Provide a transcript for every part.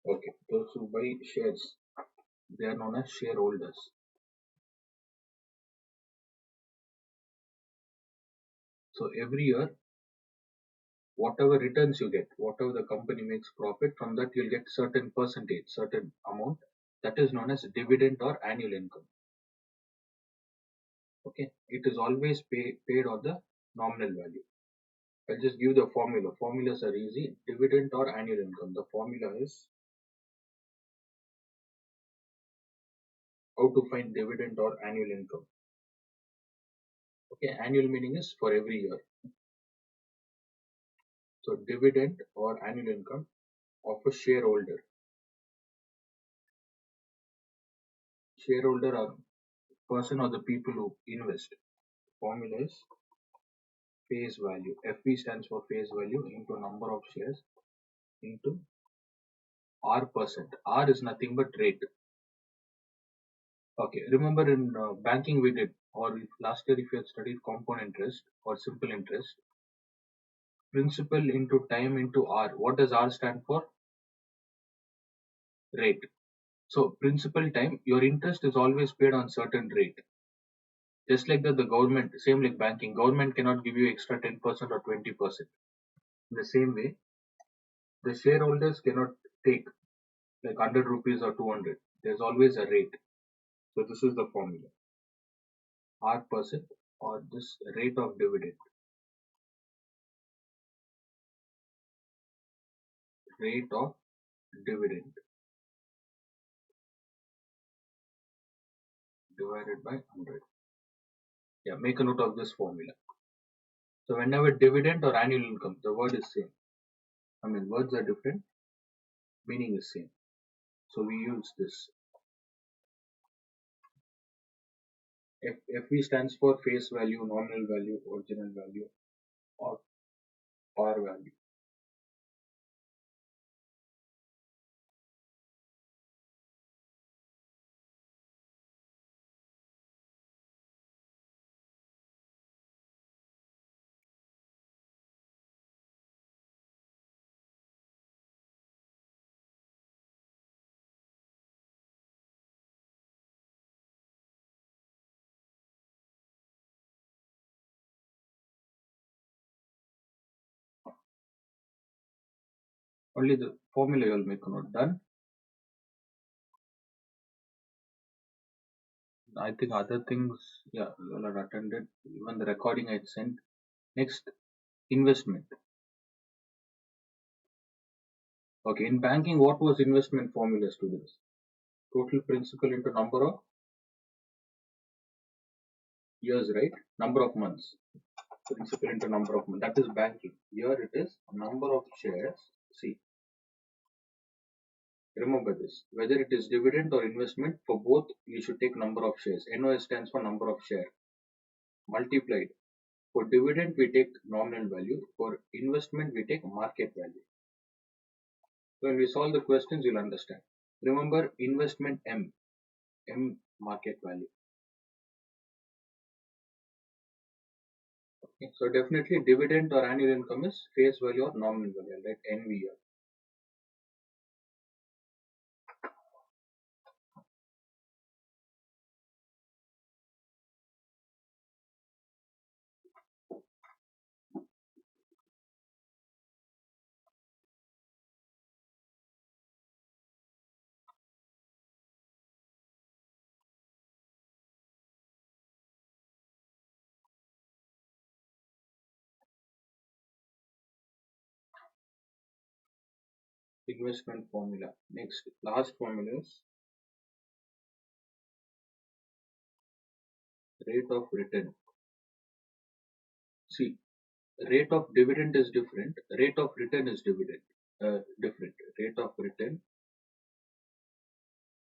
Okay, those who buy shares, they are known as shareholders. So every year, whatever returns you get, whatever the company makes profit, from that you'll get certain percentage, certain amount. That is known as dividend or annual income. Okay, it is always paid on the nominal value. I'll just give the formula. Formulas are easy. Dividend or annual income. The formula is how to find dividend or annual income. Okay, annual meaning is for every year. So dividend or annual income of a shareholder. Shareholder are person or the people who invest. Formula is face value. FV stands for face value into number of shares into R%. R is nothing but rate. Okay, remember in banking we did, or if last year if you had studied compound interest or simple interest, principal into time into R. What does R stand for? Rate. So principal time, your interest is always paid on certain rate. Just like that, the government, same like banking, government cannot give you extra 10% or 20%. In the same way, the shareholders cannot take like 100 rupees or 200. There's always a rate. So this is the formula. R% or this rate of dividend. Rate of dividend divided by 100. Yeah, make a note of this formula. So whenever dividend or annual income, the word is same. I mean, words are different, meaning is same. So we use this. FV stands for face value, nominal value, original value, or par value. Only the formula you will make a note. Done. I think other things, yeah, you all are attended. Even the recording I sent. Next, investment. Okay, in banking, what was investment formula, students? Total principal into number of years, right? Number of months. Principal into number of months. That is banking. Here it is number of shares. See, remember this. Whether it is dividend or investment, for both you should take number of shares. NOS stands for number of share. Multiplied. For dividend we take nominal value. For investment we take market value. When we solve the questions, you'll understand. Remember investment M market value. Okay. So definitely dividend or annual income is face value or nominal value, right? NVR. Investment formula. Next, last formula is rate of return. See, rate of dividend is different. Rate of return is different. Rate of return.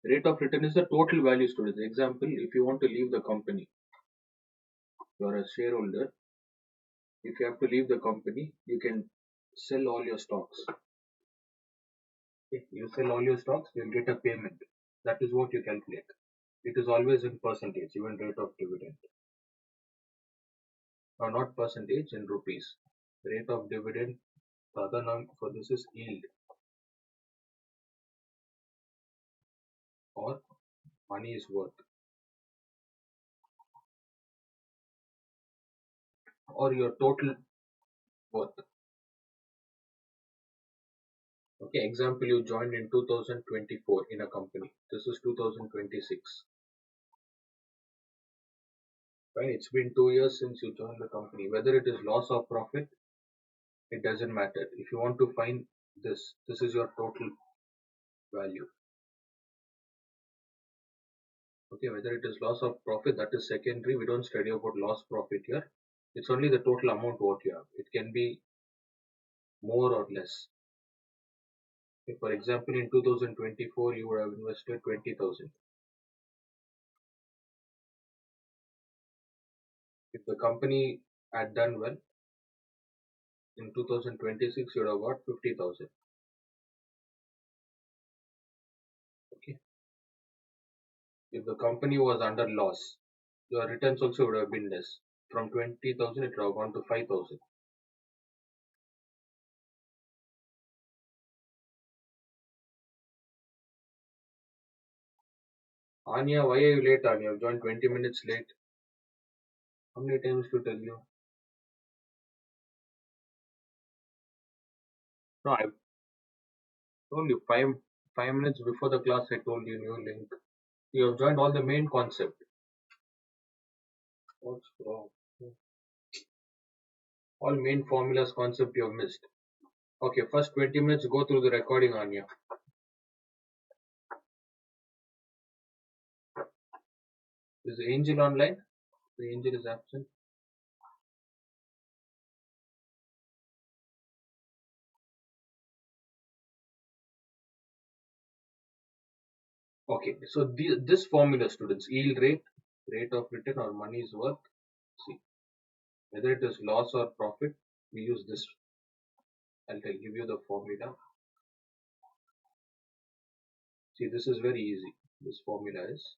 Rate of return is the total value, students. Example, if you want to leave the company, you are a shareholder. If you have to leave the company, you can sell all your stocks. If you sell all your stocks, you'll get a payment. That is what you calculate. It is always in percentage, even rate of dividend. Or not percentage, in rupees. Rate of dividend, the other name for this is yield. or money is worth, or your total worth. Okay, example, you joined in 2024 in a company. This is 2026. Fine, it's been 2 years since you joined the company. Whether it is loss or profit, it doesn't matter. If you want to find this is your total value. Okay, whether it is loss or profit, that is secondary. We don't study about loss profit here. It's only the total amount what you have. It can be more or less. If, for example, in 2024 you would have invested 20,000. If the company had done well, in 2026 you would have got 50,000. Okay. If the company was under loss, your returns also would have been less. From 20,000 it would have gone to 5,000. Anya, why are you late, Anya? You've joined 20 minutes late. How many times to tell you? No, I told you 5 minutes before the class. I told you new link. You have joined all the main concept. What's wrong? All main formulas concept you have missed. Okay, first 20 minutes go through the recording, Anya. Is the angel online? The angel is absent. Okay, so this formula, students, yield rate, rate of return, or money is worth. See, whether it is loss or profit, we use this. I'll give you the formula. See, this is very easy. This formula is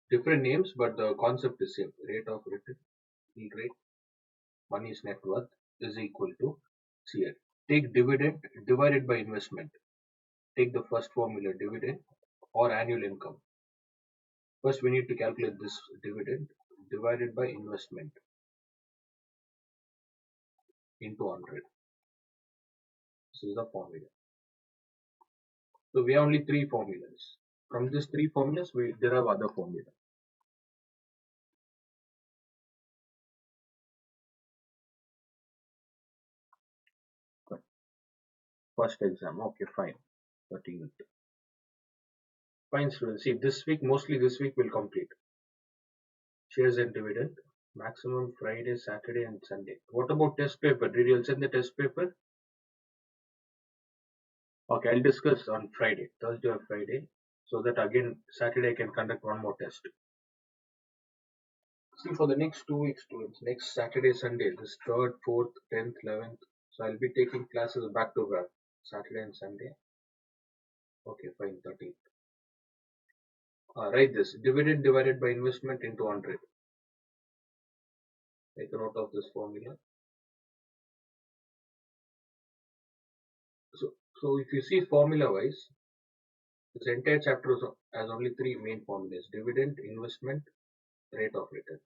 different names, but the concept is same. Rate of return, yield rate, money is net worth is equal to, see here, take dividend divided by investment. Take the first formula, dividend or annual income. First, we need to calculate this dividend divided by investment into 100. This is the formula. So we have only three formulas. From these three formulas, we derive other formula. First exam, okay, fine. 13th. Fine, students. See, mostly this week will complete. Shares and dividend, maximum Friday, Saturday, and Sunday. What about test paper? Did you send the test paper? Okay, I'll discuss on Friday, Thursday or Friday, so that again Saturday I can conduct one more test. See, for the next 2 weeks, students, next Saturday, Sunday, this 3rd, 4th, 10th, 11th, so I'll be taking classes back to back, Saturday and Sunday. Okay, fine, 13th. Write this, dividend divided by investment into 100. Take a note of this formula. So if you see formula wise, this entire chapter has only three main formulas: dividend, investment, rate of return.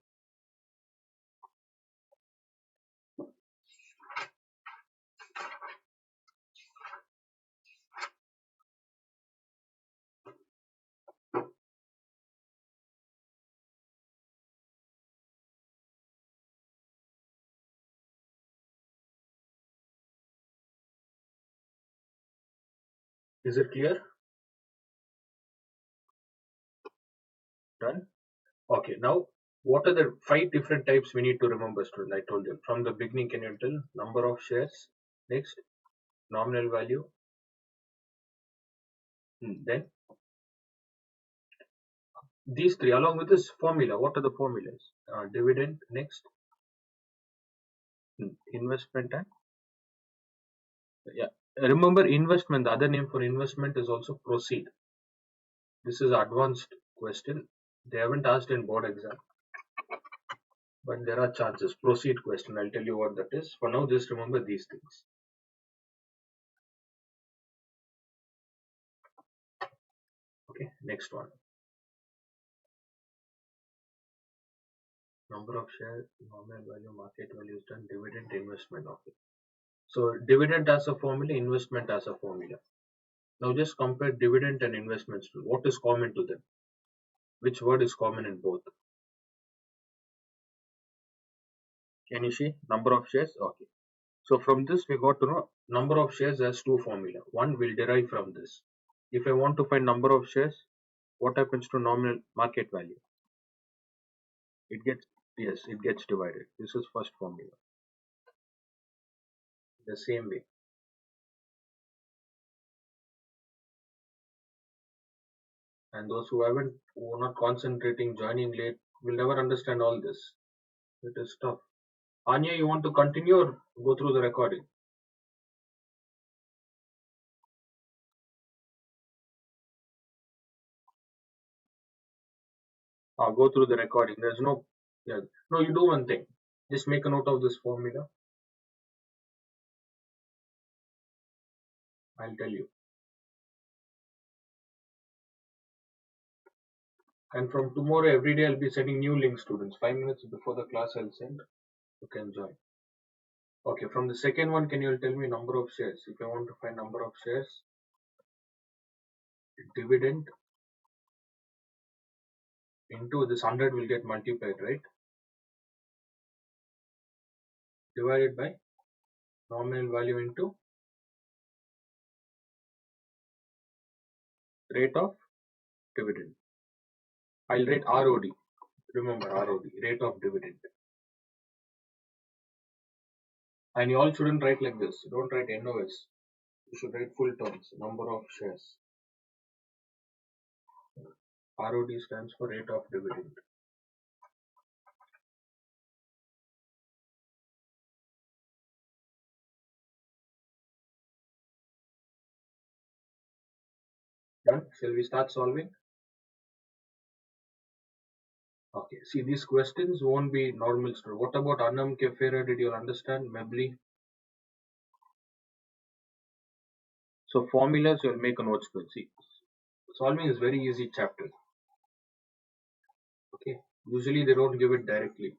Is it clear? Done? Okay, now what are the 5 different types we need to remember, student? I told you from the beginning. Can you tell number of shares? Next, nominal value. Then these three, along with this formula. What are the formulas? Dividend. Next, investment. And yeah, remember investment. The other name for investment is also proceed. This is advanced question. They haven't asked in board exam, but there are chances. Proceed question. I'll tell you what that is. For now, just remember these things. Okay, next one. Number of shares, nominal value, market value is done, dividend, investment. Okay. So dividend as a formula, investment as a formula. Now just compare dividend and investments. What is common to them? Which word is common in both? Can you see? Number of shares? Okay. So from this we got to know number of shares has two formula. One will derive from this. If I want to find number of shares, what happens to nominal market value? It gets, yes, it gets divided. This is first formula. The same way. And those who are not concentrating, joining late, will never understand all this. It is tough. Anya, you want to continue or go through the recording? Go through the recording. There's no, yeah, no. You do one thing. Just make a note of this formula. I'll tell you. And from tomorrow, every day, I'll be sending new links, students. 5 minutes before the class, I'll send. You can join. Okay. From the second one, can you tell me number of shares? If I want to find number of shares, dividend into this 100 will get multiplied, right? Divided by nominal value into rate of dividend. I'll write ROD. Remember ROD, rate of dividend. And you all shouldn't write like this. Don't write NOS. You should write full terms, number of shares. ROD stands for rate of dividend. Done? Shall we start solving? Okay. See, these questions won't be normal story. What about Annam Kefera? Did you understand? Mebli? So formulas you'll make a note spread. See, solving is very easy chapter. Okay. Usually they don't give it directly.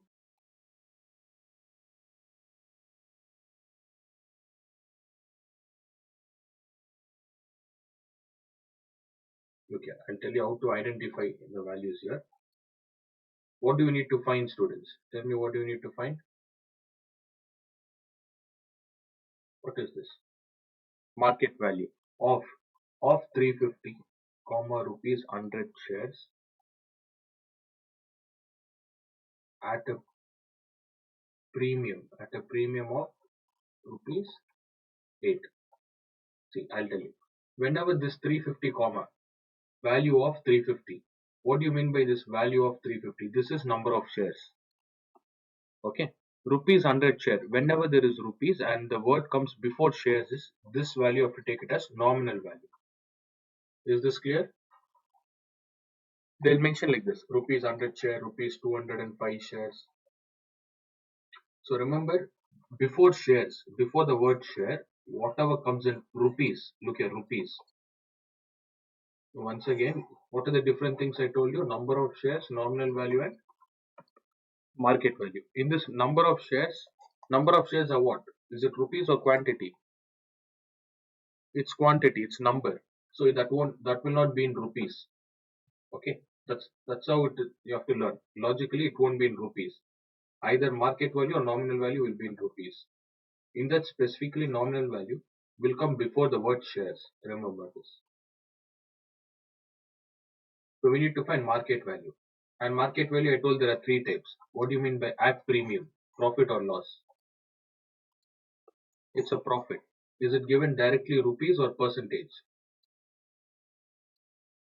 Okay, I'll tell you how to identify the values here. What do you need to find, students? Tell me, what do you need to find? What is this? Market value of 350, comma rupees 100 shares at a premium of rupees 8. See, I'll tell you. Whenever this 350 comma value of 350, what do you mean by this value of 350? This is number of shares. Okay, rupees 100 share. Whenever there is rupees and the word comes before shares, is this value, have to take it as nominal value. Is this clear? They'll mention like this: rupees 100 share, rupees 205 shares. So remember, before shares, before the word share, whatever comes in rupees, look here, rupees. Once again, what are the different things I told you? Number of shares, nominal value, and market value. In this number of shares are what? Is it rupees or quantity? It's quantity, it's number. So that will not be in rupees. Okay, that's how you have to learn. Logically, it won't be in rupees. Either market value or nominal value will be in rupees. In that specifically nominal value will come before the word shares. Remember this. So we need to find market value. And market value, I told there are three types. What do you mean by at premium? Profit or loss? It's a profit. Is it given directly rupees or percentage?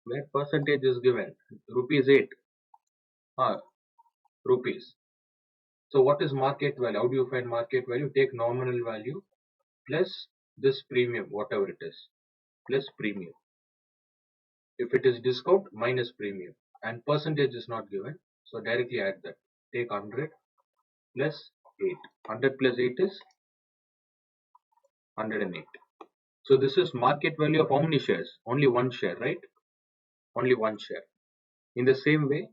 Where percentage is given? Rupees 8. Ah, rupees. So what is market value? How do you find market value? Take nominal value plus this premium, whatever it is, plus premium. If it is discount, minus premium. And percentage is not given. So directly add that. Take 100 plus 8. 100 plus 8 is 108. So this is market value of how many shares? Only one share, right? only one share. In the same way,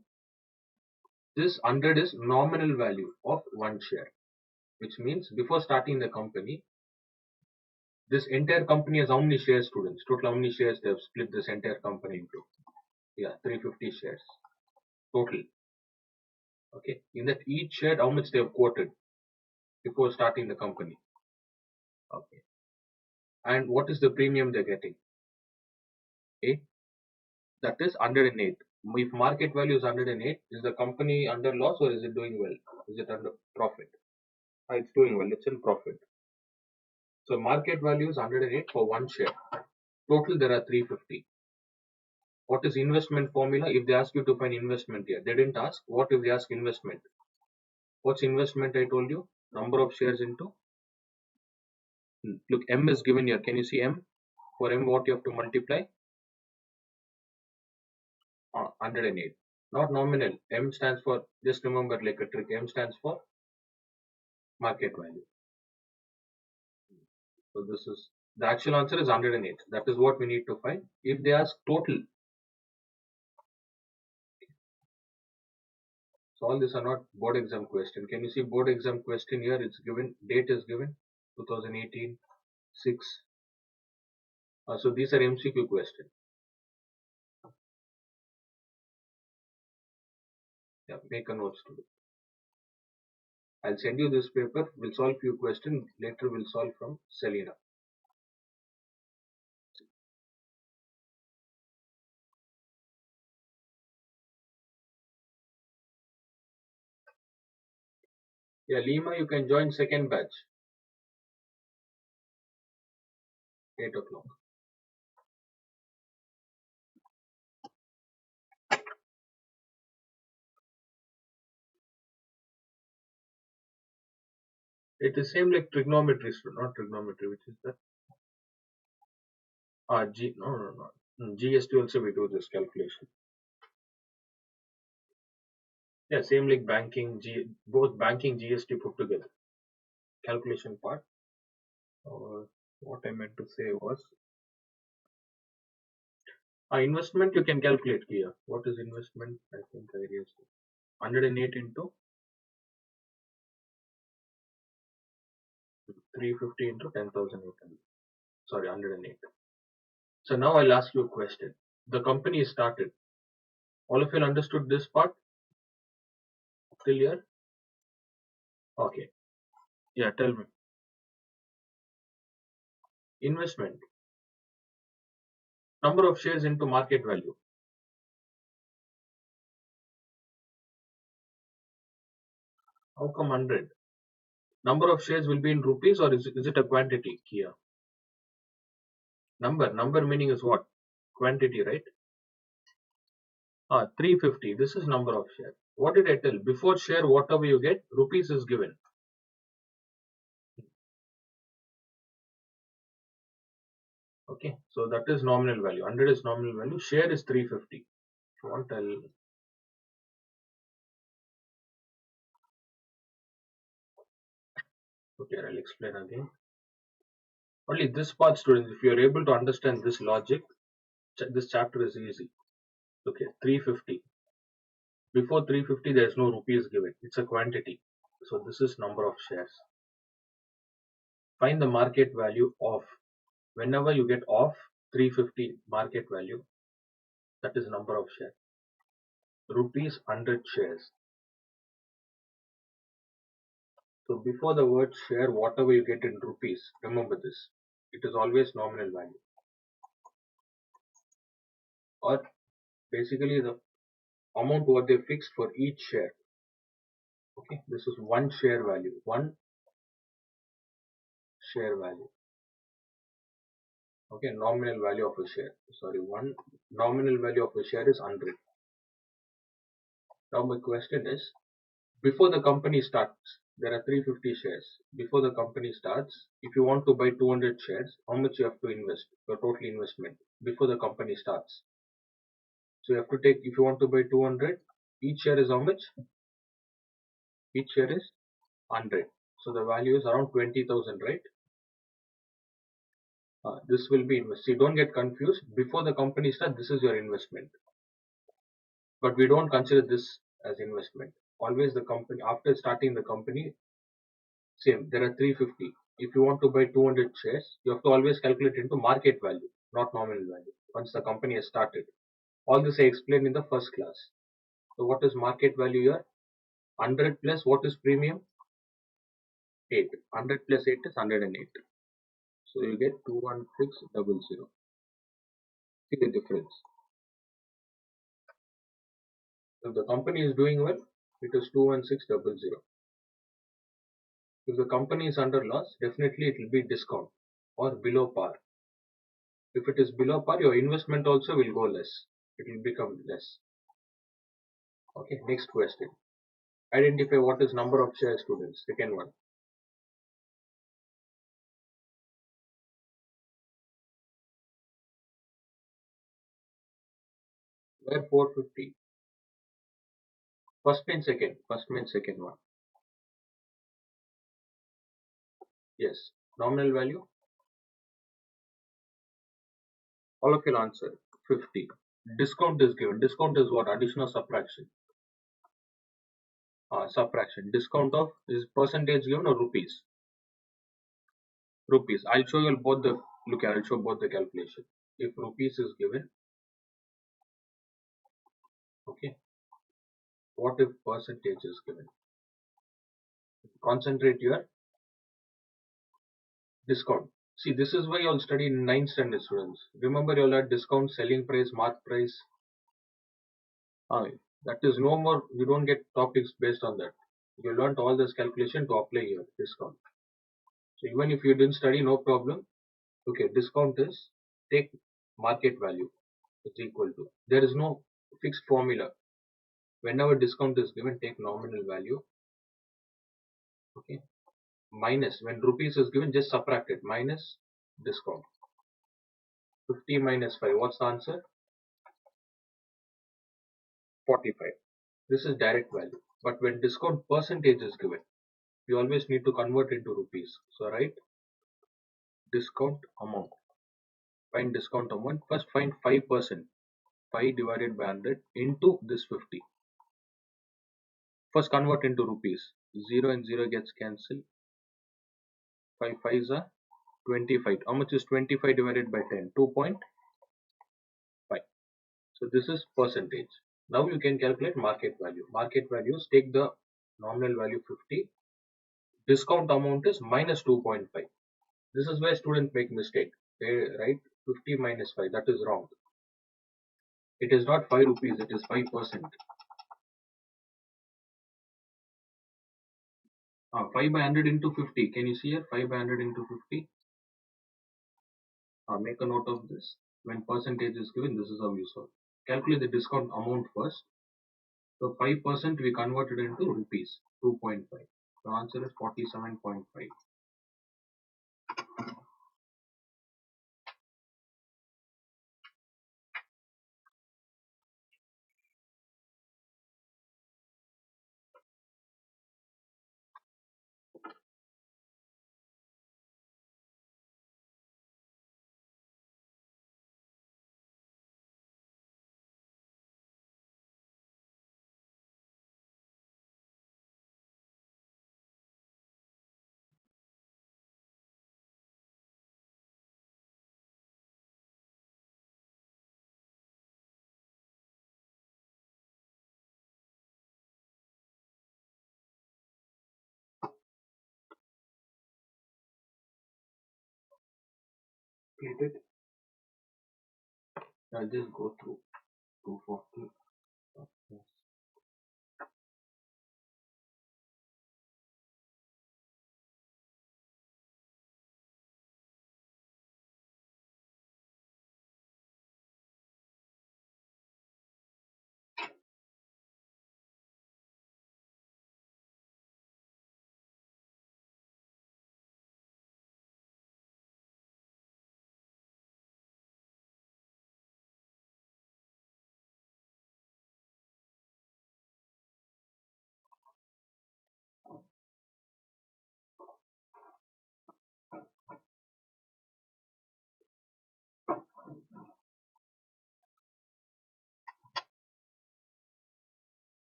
this 100 is nominal value of one share, which means before starting the company, this entire company has how many shares, students? Total how many shares they have split this entire company into? Yeah, 350 shares total. Okay, in that each share how much they have quoted before starting the company. Okay, and what is the premium they're getting? Okay, that is 108. If market value is 108, is the company under loss or is it doing well? Is it under profit? It's doing well. It's in profit. So market value is 108 for one share. Total there are 350. What is investment formula? If they ask you to find investment here, they didn't ask. What if they ask investment? What's investment? I told you number of shares into. Look, M is given here. Can you see M? For M, what you have to multiply? 108. Not nominal. M stands for, just remember like a trick. M stands for market value. So this is the actual answer is 108. That is what we need to find. If they ask total, so all these are not board exam question. Can you see board exam question here? It's given, date is given, 2018, 6. So these are MCQ questions. Yeah, make a notes to it. I'll send you this paper. We'll solve few questions. Later we'll solve from Selena. Yeah, Lima, you can join second batch. 8 o'clock. It is same like trigonometry, not trigonometry, which is that? No. GST also we do this calculation. Yeah, same like banking, both banking, GST put together. Calculation part. Or what I meant to say was, investment you can calculate here. What is investment? I think I erased it. 108 into 350 into 10,800. Sorry, 108. So now I'll ask you a question. The company is started. All of you understood this part till here? Okay. Yeah, tell me. Investment. Number of shares into market value. How come 100? Number of shares will be in rupees or is it a quantity here? Number meaning is what? Quantity, right? 350. This is number of share. What did I tell? Before share, whatever you get, rupees is given. Okay, so that is nominal value. 100 is nominal value. Share is 350. If you want, I'll explain again. Only this part, students, if you are able to understand this logic, this chapter is easy. Okay, 350. Before 350, there is no rupees given. It's a quantity. So this is number of shares. Find the market value of. Whenever you get off 350 market value, that is number of shares. Rupees 100 shares. So before the word share, whatever you get in rupees, remember this. It is always nominal value. Or basically the amount what they fixed for each share. Okay, this is one share value. One share value. Okay, nominal value of a share. Sorry, one nominal value of a share is 100. Now my question is, before the company starts, there are 350 shares. Before the company starts, if you want to buy 200 shares, how much you have to invest? Your total investment before the company starts. So you have to take, if you want to buy 200, each share is how much? Each share is 100. So the value is around 20,000, right? This will be invest. See, don't get confused. Before the company starts, this is your investment. but we don't consider this as investment. Always the company, after starting the company, same, there are 350. If you want to buy 200 shares, you have to always calculate into market value, not nominal value. Once the company has started. All this I explained in the first class. So what is market value here? 100 plus what is premium? 8. 100 plus 8 is 108. So you get 21600. See the difference. If the company is doing well, it is 21600. If the company is under loss, definitely it will be discount or below par. If it is below par, your investment also will go less. It will become less. Okay, next question. Identify what is number of shares, students. Second one. Where 450? First means second. First means second one. Yes. Nominal value. All of you answer. 50. Discount is given. Discount is what? Addition or subtraction? Subtraction. Discount of is percentage given or rupees? Rupees. I'll show you both the look. I'll show both the calculation. If rupees is given, okay. What if percentage is given? Concentrate your discount. See, this is why you'll study in 9th standard, students. Remember, you'll have discount, selling price, mark price. Uh, that is no more. You don't get topics based on that. You learned all this calculation to apply here. Discount. So even if you didn't study, no problem. Okay, discount is take market value. It's equal to. There is no fixed formula. Whenever discount is given, take nominal value. Okay. Minus when rupees is given, just subtract it. Minus discount. 50 minus 5. What's the answer? 45. This is direct value. But when discount percentage is given, we always need to convert into rupees. So write discount amount. Find discount amount. First find 5%. 5 divided by 100 into this 50. First convert into rupees. 0 and 0 gets cancelled. 5 5s are 25. How much is 25 divided by 10? 2.5. So this is percentage. Now you can calculate market value. Market values take the nominal value 50. Discount amount is minus 2.5. This is where students make mistake. They write 50 minus 5. That is wrong. It is not 5 rupees. It is 5%. 5 by 100 into 50. Can you see here? 5 by 100 into 50. Make a note of this. When percentage is given, this is how you solve. Calculate the discount amount first. So 5% we converted into rupees. 2.5. The answer is 47.5. Get it? I'll just go through 240.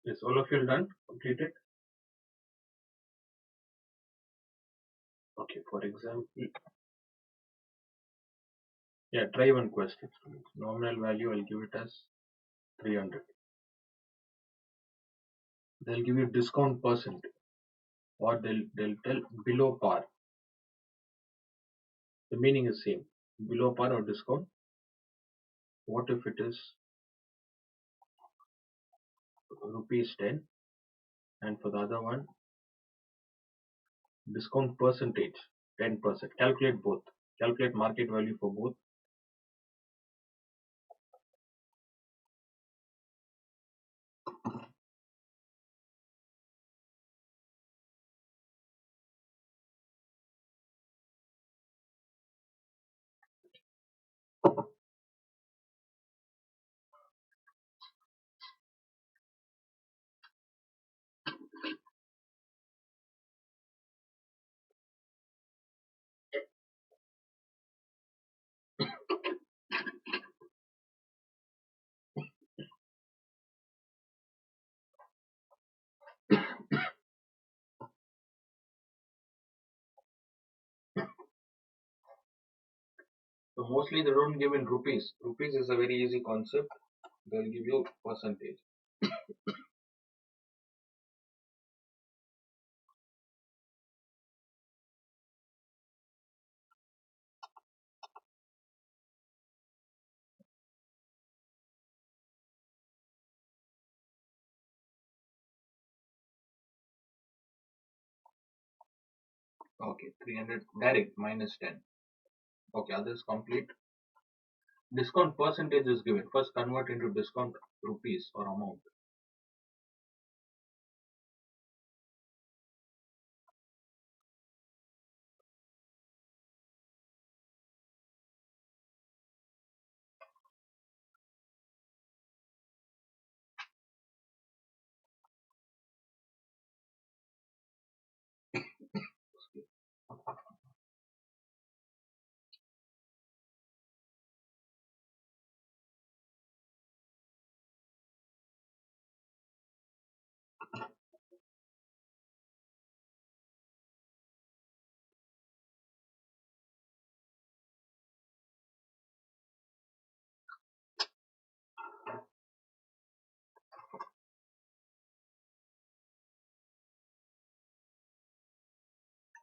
Is all of you done? Completed? Okay, for example, yeah, try one question. Nominal value, I'll give it as 300. They'll give you discount percent, or they'll tell below par. The meaning is same. Below par or discount. What if it is rupees 10, and for the other one, discount percentage 10%. Calculate both. Calculate market value for both. So mostly they don't give in rupees. Rupees is a very easy concept. They'll give you percentage. Okay, 300 direct minus 10. Okay, others complete. Discount percentage is given. First convert into discount rupees or amount.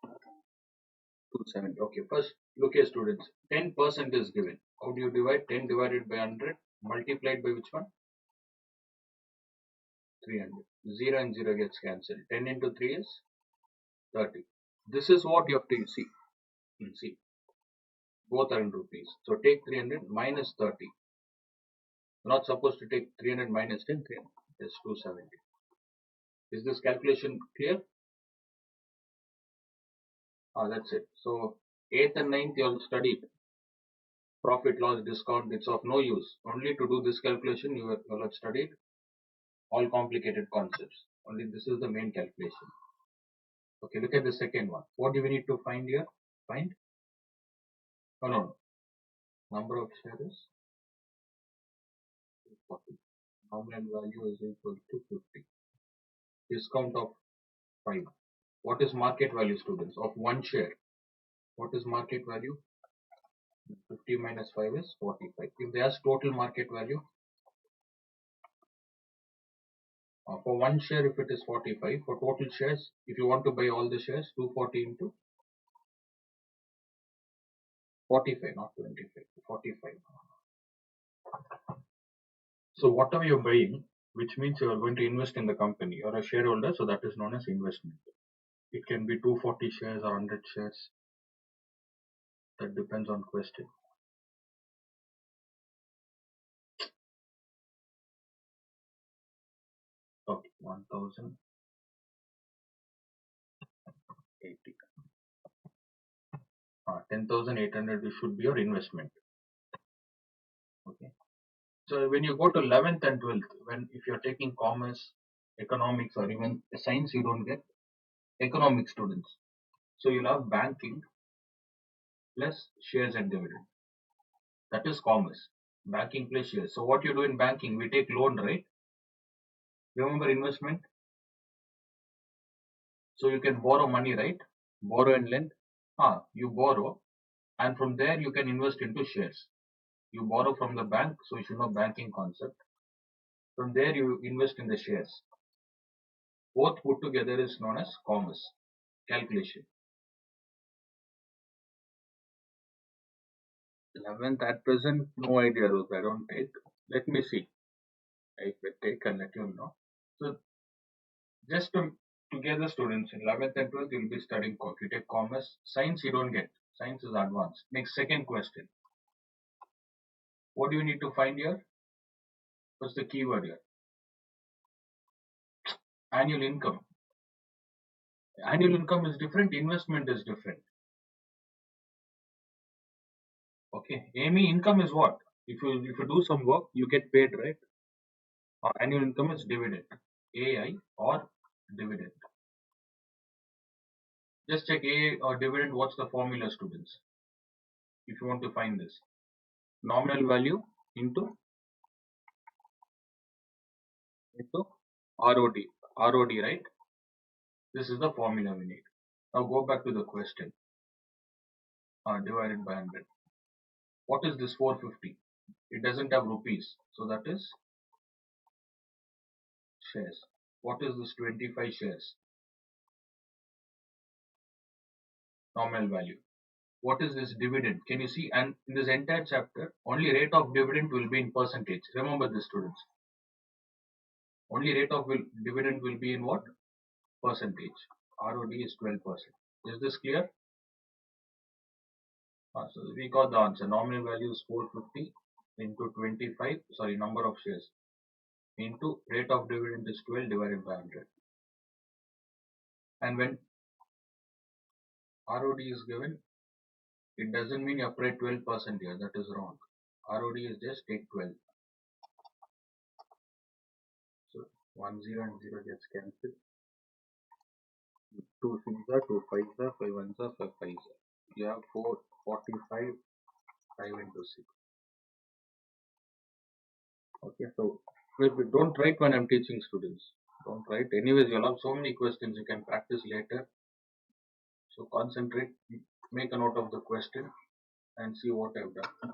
Okay, 270. Okay, first look here students. 10% is given. How do you divide? 10 divided by 100 multiplied by which one? 300. 0 and 0 gets cancelled. 10 into 3 is 30. This is what you have to see. See, both are in rupees. So take 300 minus 30. You're not supposed to take 300 minus 10, 300. It's 270. Is this calculation clear? Ah, that's it. So 8th and 9th you all studied. Profit, loss, discount, it's of no use. Only to do this calculation you all have studied all complicated concepts. Only this is the main calculation. Okay, look at the second one. What do we need to find here? Find? No, no, no. Number of shares 40. Nominal value is equal to 50. Discount of 5. What is market value, students, of one share? What is market value? 50 minus 5 is 45. If they ask total market value, for one share, if it is 45, for total shares, if you want to buy all the shares, 240 into 45, not 25, 45. So whatever you're buying, which means you are going to invest in the company, you're a shareholder, so that is known as investment. It can be 240 shares or 100 shares. That depends on question. Okay, 1080. 10,800 should be your investment. Okay. So when you go to 11th and 12th, when if you're taking commerce, economics, or even science, you don't get economic students. So you'll have banking plus shares and dividend. That is commerce. Banking plus shares. So what you do in banking, we take loan, right? Remember investment? So you can borrow money, right? Borrow and lend. You borrow, and from there you can invest into shares. You borrow from the bank, so you should know banking concept. From there you invest in the shares. Both put together is known as commerce calculation. 11th at present, no idea, Ruth. I don't take. Let me see. If I take, and let you know. So just together, students in 11th and 12th, you'll be studying. If you take commerce, science you don't get. Science is advanced. Next, second question. What do you need to find here? What's the keyword here? Annual income. Annual income is different. Investment is different. Okay. Amy, income is what? If you do some work, you get paid, right? Annual income is dividend. AI or dividend. Just check A or dividend. What's the formula, students? If you want to find this, nominal value into ROD. ROD, right? This is the formula we need. Now go back to the question. Divided by 100. What is this 450? It doesn't have rupees, so that is shares. What is this 25 shares? Nominal value. What is this dividend? Can you see? And in this entire chapter, only rate of dividend will be in percentage. Remember this, students. Only rate of dividend will be in what? Percentage. ROD is 12%. Is this clear? So we got the answer. Nominal value is 450 into 25, sorry, number of shares, into rate of dividend is 12 divided by 100. And when ROD is given, it doesn't mean you apply 12% here. That is wrong. ROD is just take 12. So 1 0 and 0 gets cancelled. 2 6 are 2 5 are 5 1 are 5 5 are. You have 445 5 into 6. Okay, so don't write when I'm teaching, students. Don't write. Anyways, you'll have so many questions you can practice later. So concentrate, make a note of the question and see what I've done.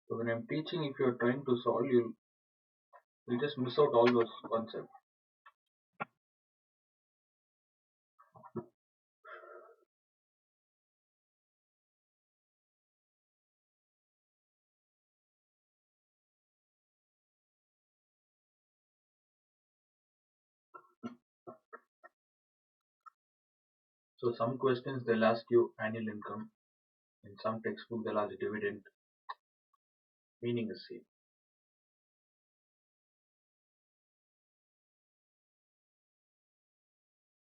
So when I'm teaching, if you're trying to solve, you'll just miss out all those concepts. So some questions they'll ask you annual income. In some textbook they'll ask dividend. Meaning is same.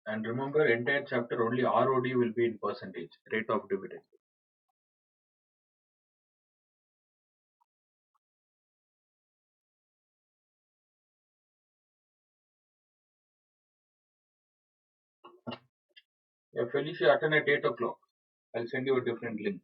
And remember, entire chapter only ROD will be in percentage, rate of dividend. Yeah, Felicia, attend at 8 o'clock. I'll send you a different link.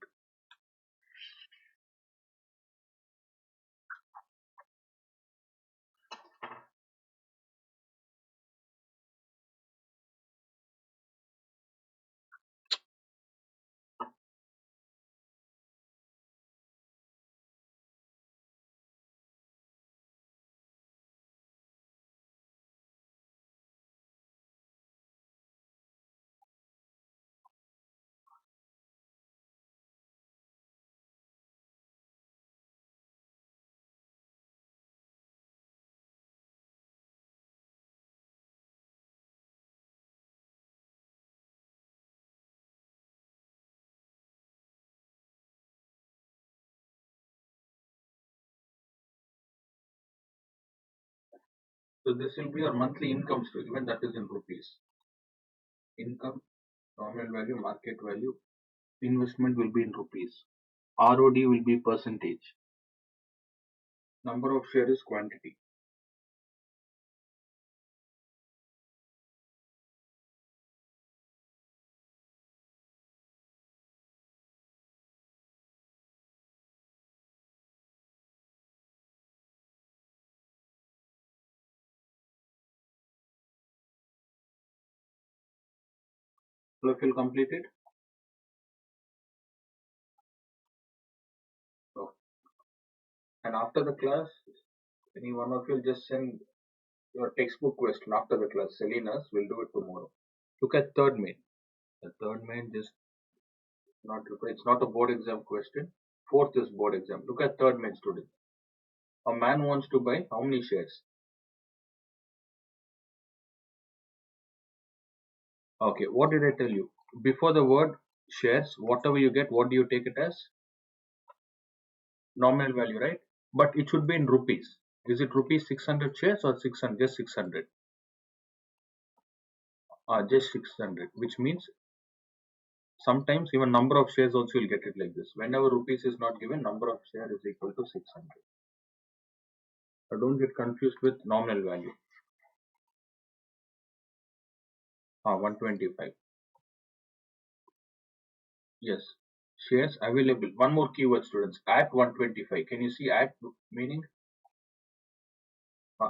So this will be your monthly income statement, that is in rupees. Income, nominal value, market value, investment will be in rupees. ROD will be percentage. Number of share is quantity. So if you complete it, so, and after the class, any one of you just send your textbook question after the class. Selena's will do it tomorrow. Look at third main. The third main just not required. It's not a board exam question. Fourth is board exam. Look at third main student. A man wants to buy how many shares? Okay, what did I tell you? Before the word shares, whatever you get, what do you take it as? Nominal value, right? But it should be in rupees. Is it rupees 600 shares or 600? Just 600. Just 600, which means sometimes even number of shares also you'll get it like this. Whenever rupees is not given, number of share is equal to 600. So don't get confused with nominal value. 125. Yes. Shares available. One more keyword, students. At 125. Can you see at meaning?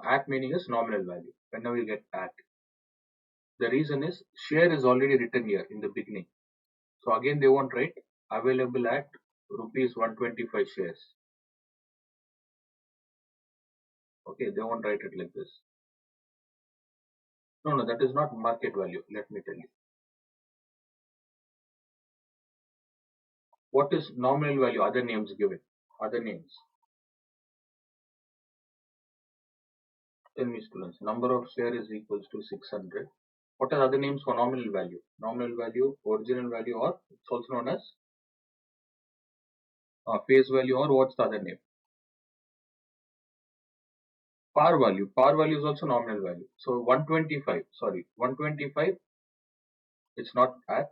At meaning is nominal value. Whenever you get at. The reason is share is already written here in the beginning. So again they won't write available at rupees 125 shares. Okay, they won't write it like this. No, that is not market value. Let me tell you. What is nominal value? Other names given. Other names. Tell me students. Number of share is equals to 600. What are other names for nominal value? Nominal value, original value, or it's also known as face value, or what's the other name? Par value. Par value is also nominal value. So 125. Sorry, 125. It's not at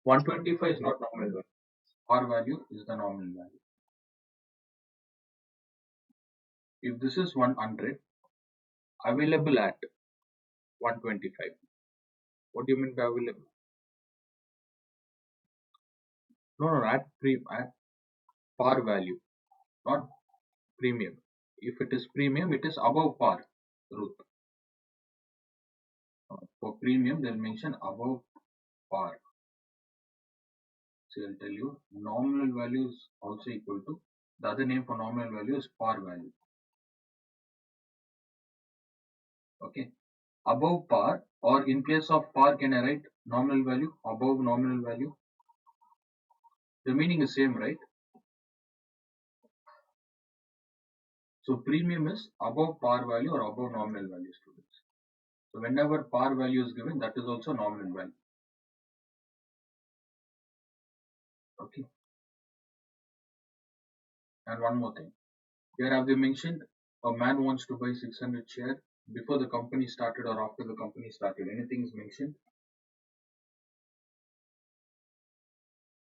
125 is not nominal value. Par value is the nominal value. If this is 100, available at 125. What do you mean by available? No, at par value, not premium. If it is premium, it is above par, Ruth. For premium, they'll mention above par. So I'll tell you, nominal value is also equal to, the other name for nominal value is par value. Okay. Above par, or in place of par, can I write nominal value? Above nominal value. The meaning is same, right? So premium is above par value or above nominal value, students. So whenever par value is given, that is also nominal value. Okay. And one more thing. Here have they mentioned a man wants to buy 600 share before the company started or after the company started. Anything is mentioned?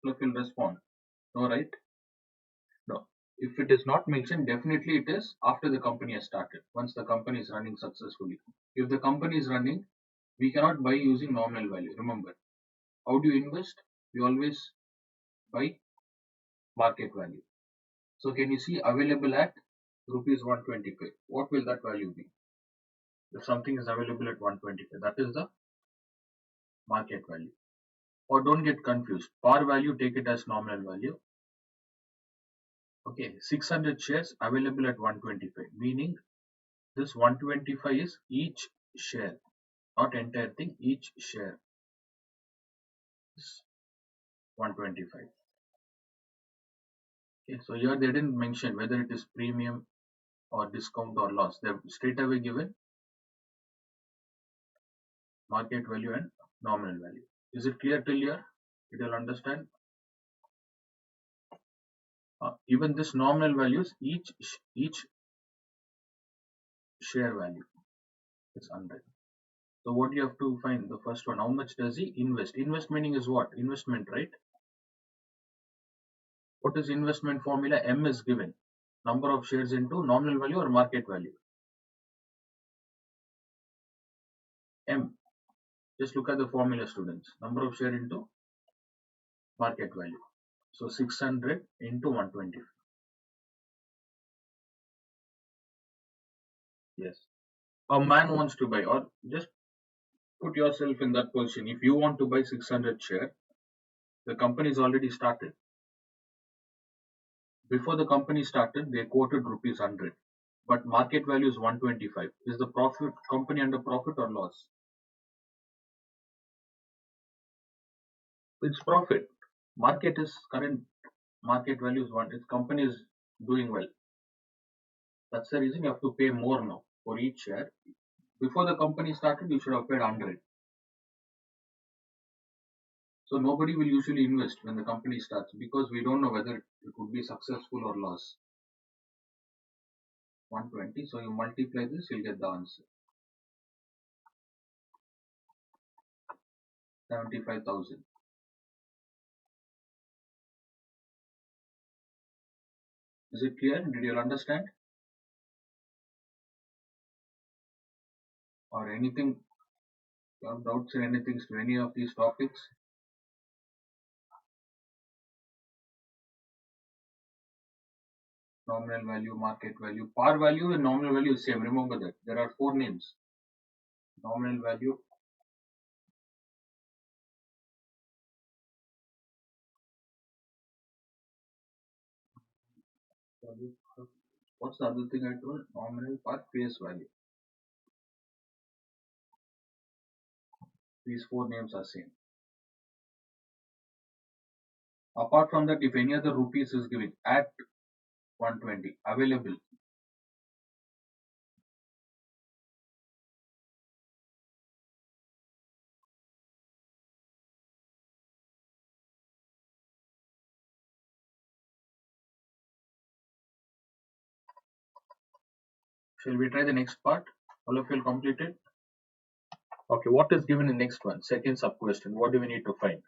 Click will respond. No, right? No. If it is not mentioned, definitely it is after the company has started, once the company is running successfully. If the company is running, we cannot buy using nominal value. Remember, how do you invest? We always buy market value. So can you see available at rupees 125? What will that value be? If something is available at 125, that is the market value. Or don't get confused. Par value, take it as nominal value. Okay, 600 shares available at 125, meaning this 125 is each share, not entire thing, each share is 125. Okay, so here they didn't mention whether it is premium or discount or loss. They've straight away given market value and nominal value. Is it clear till here? You will understand. Even this nominal values each share value. It's 100. So what you have to find? The first one, how much does he invest? Invest meaning is what? Investment, right? What is investment formula? M is given. Number of shares into nominal value or market value? M. Just look at the formula, students. Number of share into market value. So 600 into 120. Yes. A man wants to buy, or just put yourself in that position. If you want to buy 600 share, the company is already started. Before the company started, they quoted rupees 100, but market value is 125. Is the profit company under profit or loss? It's profit. Market is current market value is one. Its company is doing well. That's the reason you have to pay more now for each share. Before the company started, you should have paid 100. So nobody will usually invest when the company starts because we don't know whether it would be successful or loss. 120. So you multiply this, you'll get the answer. 75,000. Is it clear? Did you understand? Or anything? You have doubts in anything to any of these topics? Nominal value, market value, par value, and nominal value is same. Remember that there are four names: nominal value, value. What's the other thing I told? Nominal, par, face value. These four names are same. Apart from that, if any other rupees is given at 120 available, shall we try the next part? All of you will complete it. Okay, what is given in next one? Second sub question. What do we need to find?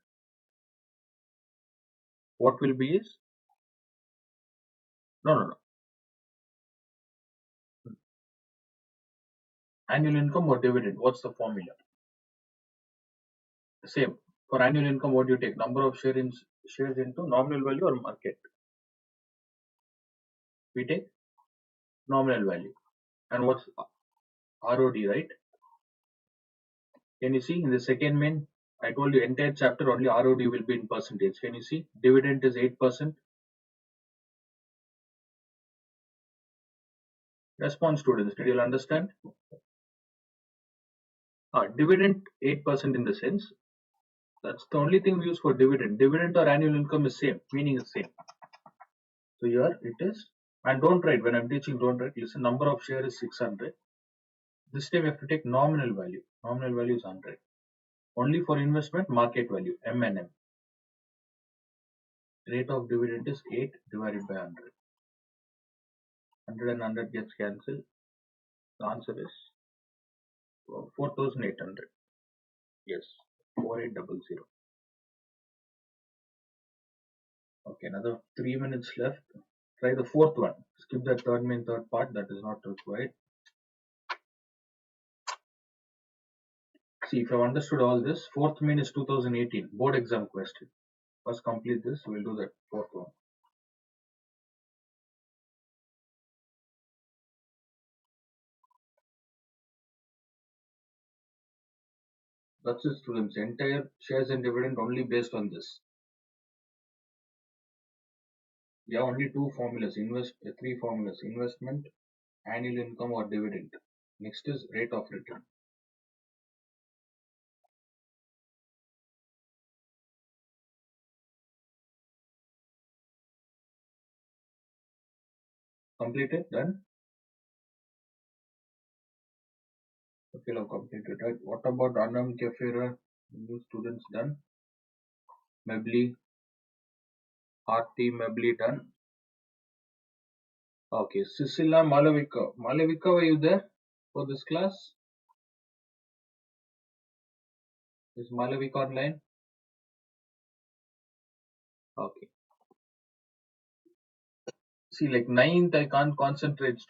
What will be is no. Annual income or dividend? What's the formula? Same. For annual income, what do you take? Number of shares into nominal value or market? We take nominal value. And what's ROD, right? Can you see in the second main? I told you entire chapter only ROD will be in percentage. Can you see? Dividend is 8%. Response students, did you understand? Dividend 8% in the sense. That's the only thing we use for dividend. Dividend or annual income is same. Meaning is same. So here it is. And don't write when I'm teaching. Don't write. Listen. Number of share is 600. This time we have to take nominal value. Nominal value is 100. Only for investment, market value, M&M. Rate of dividend is 8 divided by 100. 100 and 100 gets cancelled. The answer is 4,800. Yes, 4800. Okay, another 3 minutes left. Try the fourth one. Skip the third main third part. That is not required. See, if I've understood all this, fourth main is 2018 board exam question. First complete this. We'll do that fourth one. That's it, students. Entire shares and dividend only based on this. We have only two formulas. Three formulas: investment, annual income, or dividend. Next is rate of return. Completed? Done? Okay, now completed. Right. What about Anam Kefira? New students done? Mebli, Aarti, Mebli done? Okay, Cecilia, Malavika. Malavika, were you there for this class? Is Malavik online? Okay. See, like ninth, I can't concentrate.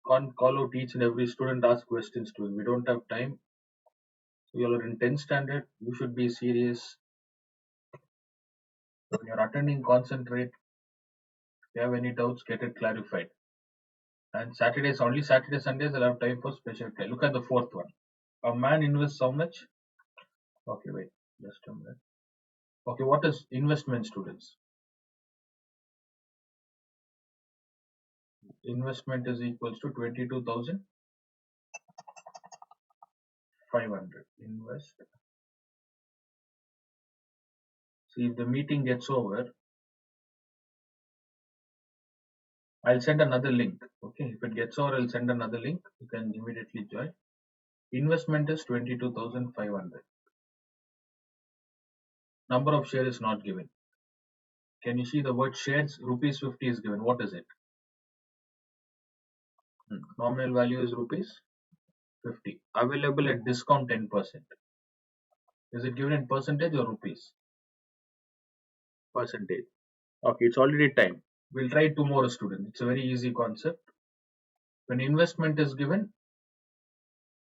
Can't call out each and every student, ask questions to him. We don't have time. So you're in 10th standard. You should be serious. When you're attending, concentrate. If you have any doubts, get it clarified. And Saturdays, only Saturday, Sundays, I'll have time for special care. Look at the fourth one. A man invests how much? Okay, wait. Just a minute. Okay, what is investment, students? Investment is equals to 22,500. Invest. See, if the meeting gets over, I'll send another link. Okay, if it gets over, I'll send another link. You can immediately join. Investment is 22,500. Number of shares is not given. Can you see the word shares? Rupees 50 is given. What is it? Nominal value is rupees 50. Available at discount 10%. Is it given in percentage or rupees? Percentage. Okay, it's already time. We'll try tomorrow, student. It's a very easy concept. When investment is given,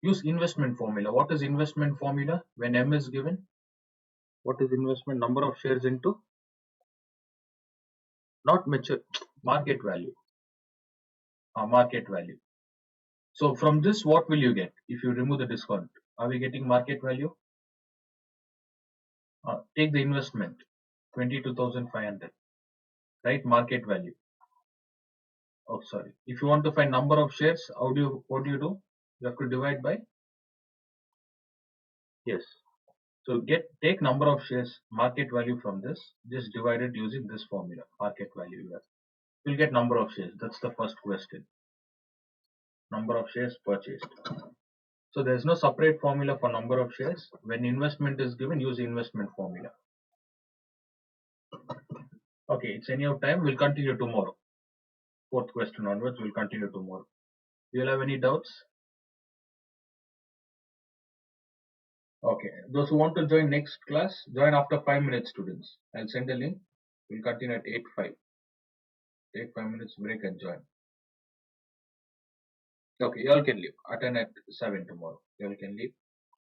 use investment formula. What is investment formula? When M is given, what is investment? Number of shares into not mature market value. Market value. So from this, what will you get if you remove the discount? Are we getting market value? Take the investment, 22,500, right? Market value. Oh, sorry. If you want to find number of shares, what do you do? You have to divide by yes. So take number of shares market value from this. Just divide it using this formula market value. You'll get number of shares. That's the first question. Number of shares purchased. So there's no separate formula for number of shares. When investment is given, use investment formula. Okay, it's any of time. We'll continue tomorrow. Fourth question onwards, we'll continue tomorrow. Do you have any doubts? Okay, those who want to join next class, join after 5 minutes, students. I'll send a link. We'll continue at 8:05. Take 5 minutes break and join. Okay, you all can leave. Attend at 7 tomorrow. You all can leave.